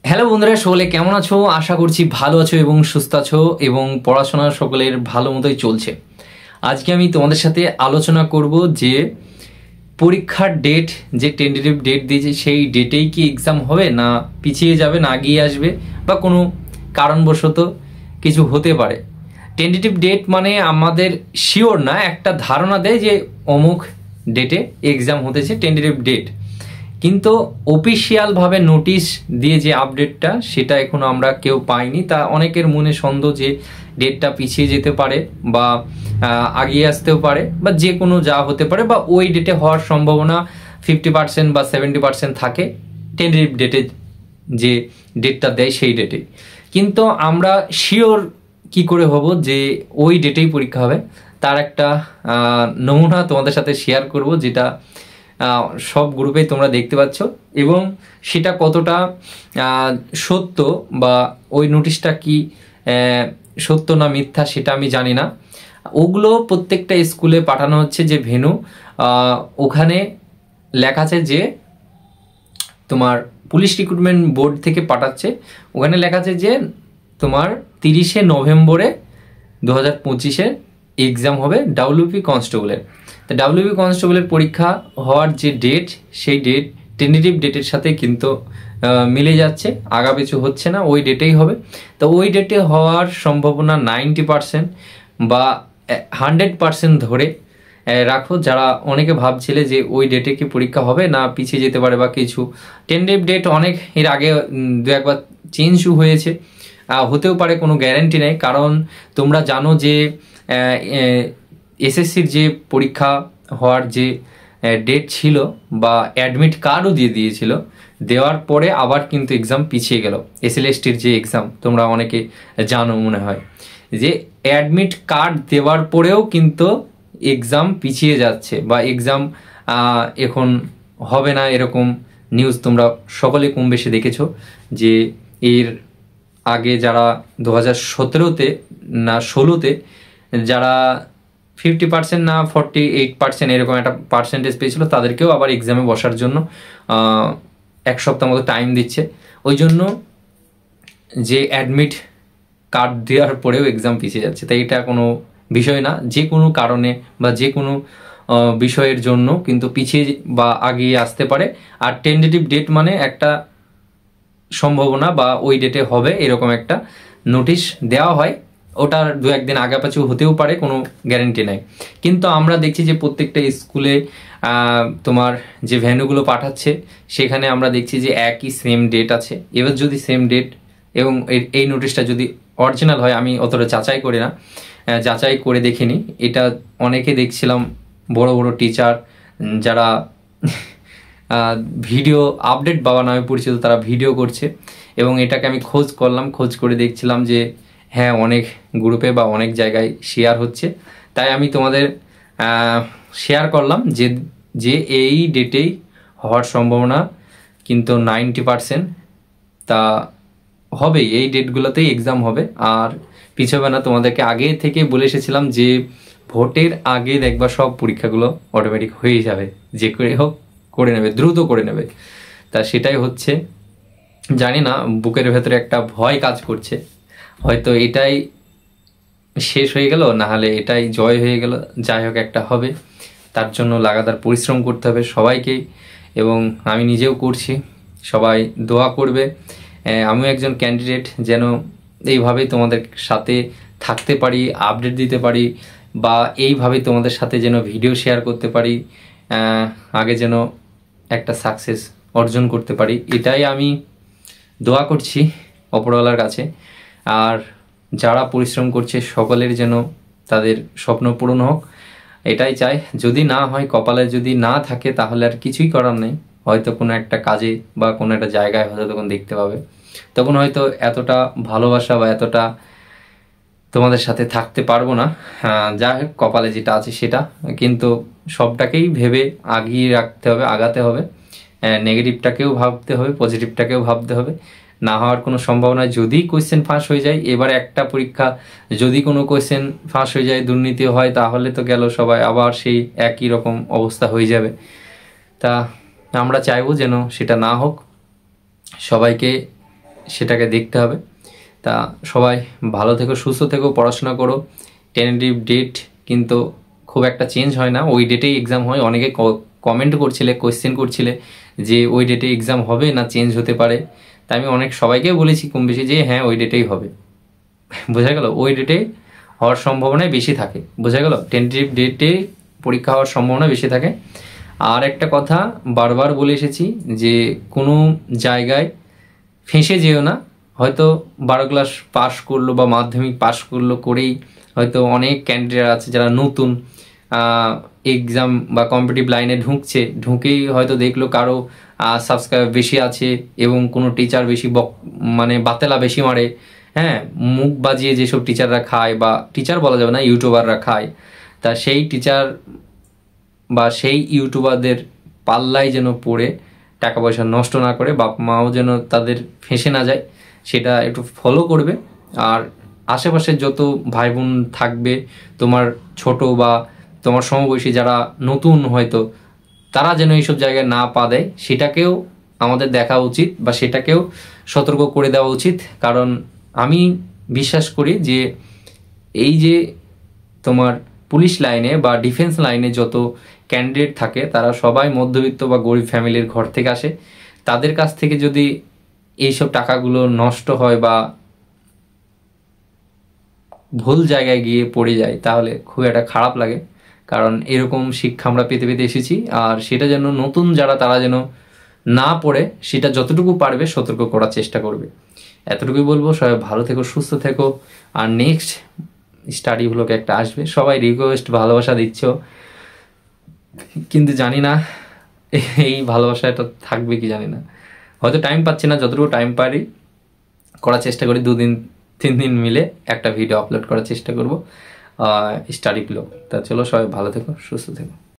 Hello বন্ধুরা, সকলে কেমন আছো? আশা করছি ভালো আছো এবং সুস্থ আছো এবং পড়াশোনা সকলের ভালো মতোই চলছে। আজকে আমি তোমাদের সাথে আলোচনা করব যে পরীক্ষার ডেট, যে টেন্টেটিভ ডেট দিয়েছে সেই ডেটেই কি এক্সাম হবে, না পিছিয়ে যাবে, না এগিয়ে আসবে, বা কোনো কারণবশত কিছু হতে পারে। টেন্টেটিভ ডেট মানে আমাদের শিওর না, একটা ধারণা দেয় যে অমুক ডেটে এক্সাম হতেছে, টেন্টেটিভ ডেট। কিন্তু অফিসিয়ালভাবে নোটিশ দিয়ে যে আপডেটটা, সেটা এখনো আমরা কেউ পাইনি। তা অনেকের মনে সন্দেহ যে ডেটটা পিছিয়ে যেতে পারে বা আগিয়ে আসতেও পারে, বা যে কোনো যা হতে পারে, বা ওই ডেটে হওয়ার সম্ভাবনা 50% বা 70% থাকে টেন্টেটিভ ডেটে, যে ডেটটা দেয় সেই ডেটে। কিন্তু আমরা শিওর কি করে হব যে ওই ডেটেই পরীক্ষা হবে, তার একটা নমুনা তোমাদের সাথে শেয়ার করব, যেটা সব গ্রুপে তোমরা দেখতে পাচ্ছ। এবং সেটা কতটা সত্য, বা ওই নোটিশটা কি সত্য না মিথ্যা সেটা আমি জানি না। ওগুলো প্রত্যেকটা স্কুলে পাঠানো হচ্ছে, যে ভেন্যু ওখানে লেখা আছে যে তোমার পুলিশ রিক্রুটমেন্ট বোর্ড থেকে পাঠাচ্ছে। ওখানে লেখা আছে যে তোমার 30শে নভেম্বরে 2025-এ এক্সাম হবে ডাব্লিউপি কনস্টেবলের। তো ডাব্লিউপি কনস্টেবলের পরীক্ষা হওয়ার যে ডেট, সেই ডেট টেন্টেটিভ ডেটের সাথে কিন্তু মিলে যাচ্ছে, আগাপিছু হচ্ছে না, ওই ডেটেই হবে। তো ওই ডেটে হওয়ার সম্ভাবনা 90% বা 100% ধরে রাখো। যারা অনেকে ভাবছিলে যে ওই ডেটে কি পরীক্ষা হবে, না পিছিয়ে যেতে পারে বা কিছু। টেন্টেটিভ ডেট অনেক এর আগে দু একবার চেঞ্জও হয়েছে, হতেও পারে, কোনো গ্যারান্টি নেই। কারণ তোমরা জানো যে এসএসসির যে পরীক্ষা হওয়ার যে ডেট ছিল, বা অ্যাডমিট কার্ডও দিয়ে দিয়েছিল, দেওয়ার পরে আবার কিন্তু এক্সাম পিছিয়ে গেল। এসএলএসটির যে এক্সাম তোমরা অনেকে জানো মনে হয়, যে অ্যাডমিট কার্ড দেওয়ার পরেও কিন্তু এক্সাম পিছিয়ে যাচ্ছে, বা এক্সাম এখন হবে না, এরকম নিউজ তোমরা সকলে কম বেশি দেখেছো। যে এর আগে যারা 2017-তে না 16-তে যারা 50% না 48% এরকম একটা পার্সেন্টেজ পেয়েছিল, তাদেরকেও আবার এক্সামে বসার জন্য 1 সপ্তাহ মতো টাইম দিচ্ছে। ওই জন্য যে অ্যাডমিট কার্ড দেওয়ার পরেও এক্সাম পিছিয়ে যাচ্ছে। তাই এটা কোনো বিষয় না, যে কোনো কারণে বা যে কোনো বিষয়ের জন্য কিন্তু পিছিয়ে বা আগিয়ে আসতে পারে। আর টেন্টেটিভ ডেট মানে একটা সম্ভাবনা, বা ওই ডেটে হবে এরকম একটা নোটিশ দেওয়া হয়। ওটার দু একদিন আগাপাছু হতেও পারে, কোনো গ্যারেন্টি নাই। কিন্তু আমরা দেখছি যে প্রত্যেকটা স্কুলে তোমার যে ভ্যানুগুলো পাঠাচ্ছে, সেখানে আমরা দেখছি যে একই সেম ডেট আছে। এবার যদি সেম ডেট এবং এই নোটিশটা যদি অরিজিনাল হয়, আমি অতটা যাচাই করি না, যাচাই করে দেখিনি। এটা অনেকে দেখছিলাম বড় বড় টিচার যারা ভিডিও আপডেট বাবা নামে পরিচিত, তারা ভিডিও করছে। এবং এটাকে আমি খোঁজ করলাম, খোঁজ করে দেখছিলাম যে হ্যাঁ, অনেক গ্রুপে বা অনেক জায়গায় শেয়ার হচ্ছে। তাই আমি তোমাদের শেয়ার করলাম যে যে এই ডেটেই হওয়ার সম্ভাবনা কিন্তু 90%। তা হবে, এই ডেটগুলোতেই এক্সাম হবে, আর পিছবে না। তোমাদেরকে আগে থেকে বলে এসেছিলাম যে ভোটের আগে দেখবা সব পরীক্ষাগুলো অটোমেটিক হয়ে যাবে, যে করে হোক করে নেবে, দ্রুত করে নেবে। তা সেটাই হচ্ছে। জানি না, বুকের ভেতরে একটা ভয় কাজ করছে, হয়তো এটাই শেষ হয়ে গেল, না হলে এটাই জয় হয়ে গেল। যাই হোক, একটা হবে, তার জন্য লাগাতার পরিশ্রম করতে হবে সবাইকেই, এবং আমি নিজেও করছি। সবাই দোয়া করবে, আমিও একজন ক্যান্ডিডেট, যেন এইভাবেই তোমাদের সাথে থাকতে পারি, আপডেট দিতে পারি, বা এইভাবেই তোমাদের সাথে যেন ভিডিও শেয়ার করতে পারি, আগে যেন একটা সাকসেস অর্জন করতে পারি। এটাই আমি দোয়া করছি ওপরওয়ালার কাছে। আর যারা পরিশ্রম করছে সকলের যেন তাদের স্বপ্ন পূরণ হোক, এটাই চাই। যদি না হয়, কপালে যদি না থাকে, তাহলে আর কিছুই করার নেই। হয়তো কোনো একটা কাজে বা কোনো একটা জায়গায় হয়তো তখন দেখতে পাবে, তখন হয়তো এতটা ভালোবাসা বা এতটা তোমাদের সাথে থাকতে পারবো না। যা হোক, কপালে যেটা আছে সেটা। কিন্তু সবটাকেই ভেবে আগিয়ে রাখতে হবে, আগাতে হবে। নেগেটিভটাকেও ভাবতে হবে, পজিটিভটাকেও ভাবতে হবে। না হওয়ার কোনো সম্ভাবনা, যদি কোয়েশ্চেন ফাঁস হয়ে যায়, এবার একটা পরীক্ষা যদি কোনো কোয়েশ্চেন ফাঁস হয়ে যায়, দুর্নীতি হয়, তাহলে তো গেল সবাই, আবার সেই একই রকম অবস্থা হয়ে যাবে। তা আমরা চাইবো যেন সেটা না হোক। সবাইকে সেটাকে দেখতে হবে। তা সবাই ভালো থেকো, সুস্থ থেকো, পড়াশোনা করো। টেন্টেটিভ ডেট কিন্তু খুব একটা চেঞ্জ হয় না, ওই ডেটেই এক্সাম হয়। অনেকে কমেন্ট করছিলে, কোয়েশ্চেন করছিলে যে ওই ডেটে এক্সাম হবে না চেঞ্জ হতে পারে। তা আমি অনেক সবাইকে বলেছি কম বেশি যে হ্যাঁ ওই ডেটেই হবে। বোঝা গেল? ওই ডেটে হওয়ার সম্ভাবনাই বেশি থাকে। বোঝা গেল? টেন্টেটিভ ডেটে পরীক্ষা হওয়ার সম্ভাবনা বেশি থাকে। আর একটা কথা বারবার বলে এসেছি যে কোনো জায়গায় ফেঁসে যেও না। হয়তো 12 ক্লাস পাশ করলো বা মাধ্যমিক পাশ করলো করেই হয়তো অনেক ক্যান্ডিডেট আছে যারা নতুন এক্সাম বা কম্পিটিটিভ লাইনে ঢুকেই হয়তো দেখলো কারো সাবস্ক্রাইব বেশি আছে এবং কোনো টিচার বেশি মানে বাতেলা বেশি মারে, হ্যাঁ, মুখ বাজিয়ে যেসব টিচাররা খায়, বা টিচার বলা যাবে না, ইউটিউবাররা খায়। তা সেই টিচার বা সেই ইউটিউবারদের পাল্লায় যেন পড়ে টাকা পয়সা নষ্ট না করে, বাপ মাও যেন তাদের ফেঁসে না যায়, সেটা একটু ফলো করবে। আর আশেপাশে যত ভাই বোন থাকবে তোমার ছোট বা তোমার সমবয়সী যারা নতুন হয়তো, তারা যেন এইসব জায়গায় না পা দেয় সেটাকেও আমাদের দেখা উচিত বা সেটাকেও সতর্ক করে দেওয়া উচিত। কারণ আমি বিশ্বাস করি যে এই যে তোমার পুলিশ লাইনে বা ডিফেন্স লাইনে যত ক্যান্ডিডেট থাকে তারা সবাই মধ্যবিত্ত বা গরিব ফ্যামিলির ঘর থেকে আসে। তাদের কাছ থেকে যদি এইসব টাকাগুলো নষ্ট হয় বা ভুল জায়গায় গিয়ে পড়ে যায় তাহলে খুব একটা খারাপ লাগে। কারণ এরকম শিক্ষা আমরা পেতে পেতে এসেছি, আর সেটা যেন নতুন যারা তারা যেন না পড়ে সেটা যতটুকু পারবে সতর্ক করার চেষ্টা করবে। এতটুকুই বলবো। সবাই ভালো থেকো, সুস্থ থেকো। আর নেক্সট স্টাডি ব্লগ একটা আসবে, সবাই রিকোয়েস্ট ভালোবাসা দিচ্ছ, কিন্তু জানি না এই ভালোবাসাটা থাকবে কি জানি না। হয়তো টাইম পাচ্ছি না, যতটুকু টাইম পারি করার চেষ্টা করি। 2-3 দিন মিলে একটা ভিডিও আপলোড করার চেষ্টা করব স্টাডি ব্লগ। তা চলো সবাই ভালো থেকো, সুস্থ থেকো।